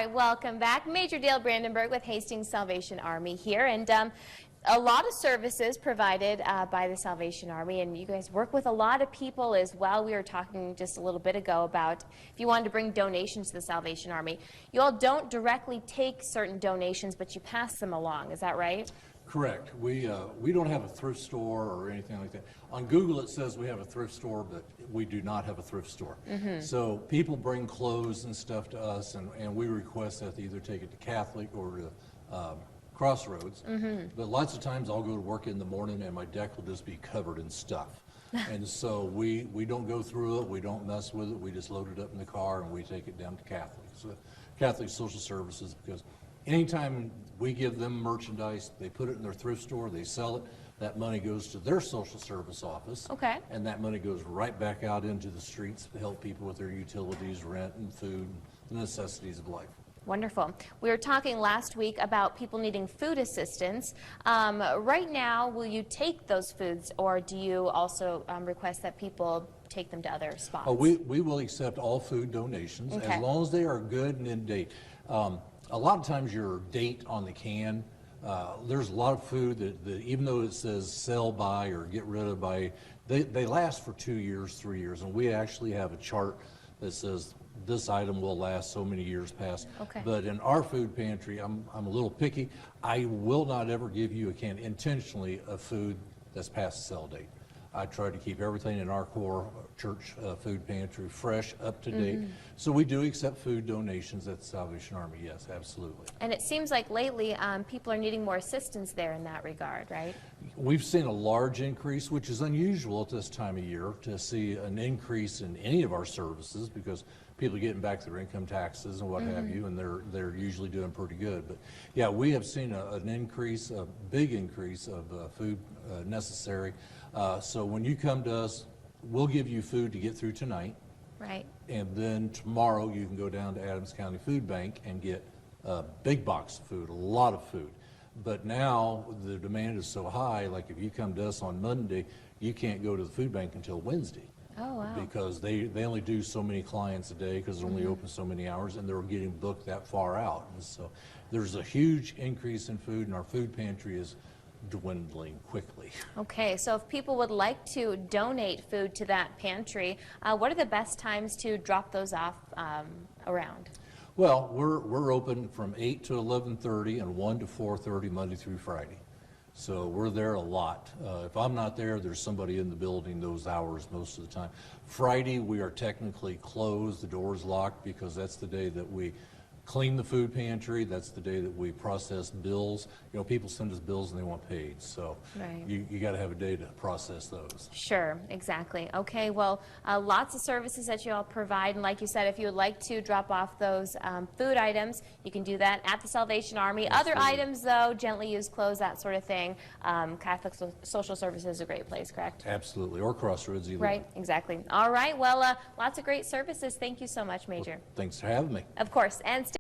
right, welcome back. Major Dale Brandenburg with Hastings Salvation Army here, and a lot of services provided by the Salvation Army, and you guys work with a lot of people as well. We were talking just a little bit ago about if you wanted to bring donations to the Salvation Army. You all don't directly take certain donations, but you pass them along. Is that right? Correct. We don't have a thrift store or anything like that. On Google it says we have a thrift store, but we do not have a thrift store. So people bring clothes and stuff to us, and we request that they either take it to Catholic or to Crossroads. But lots of times I'll go to work in the morning and my deck will just be covered in stuff. And so we don't go through it, we don't mess with it, we just load it up in the car and we take it down to Catholic. So Catholic Social Services, because anytime we give them merchandise, they put it in their thrift store, they sell it, that money goes to their social service office. Okay. And that money goes right back out into the streets to help people with their utilities, rent, and food, the necessities of life. Wonderful. We were talking last week about people needing food assistance. Right now, will you take those foods, or do you also request that people take them to other spots? Oh, we will accept all food donations as long as they are good and in date. A lot of times your date on the can, there's a lot of food that even though it says sell by or get rid of by, they last for 2 years, 3 years, and we actually have a chart that says this item will last so many years past. Okay. But in our food pantry, I'm a little picky. I will not ever give you a can intentionally of food that's past the sell date. I try to keep everything in our core church food pantry fresh, up to date. So we do accept food donations at the Salvation Army, yes, absolutely. And it seems like lately people are needing more assistance there in that regard, right? We've seen a large increase, which is unusual at this time of year, to see an increase in any of our services because people are getting back their income taxes and what have you, and they're usually doing pretty good. But yeah, we have seen an increase, a big increase of food necessary. So when you come to us, we'll give you food to get through tonight. Right. And then tomorrow you can go down to Adams County Food Bank and get a big box of food, a lot of food. But now the demand is so high, like if you come to us on Monday, you can't go to the food bank until Wednesday. Oh, wow. Because they only do so many clients a day because they're only open so many hours, and they're getting booked that far out. And so there's a huge increase in food, and our food pantry is dwindling quickly. Okay, so if people would like to donate food to that pantry, what are the best times to drop those off around? Well, we're open from 8 to 11:30 and 1 to 4:30 Monday through Friday. So we're there a lot. If I'm not there, there's somebody in the building those hours most of the time. Friday, we are technically closed. The door's locked because that's the day that we clean the food pantry. That's the day that we process bills. You know, people send us bills and they want paid. So you got to have a day to process those. Sure, exactly. Okay, well, lots of services that you all provide. And like you said, if you would like to drop off those food items, you can do that at the Salvation Army. Absolutely. Other items, though, gently used clothes, that sort of thing. Catholic Social Services is a great place, correct? Absolutely. Or Crossroads either. Right, exactly. All right, well, lots of great services. Thank you so much, Major. Well, thanks for having me. Of course. And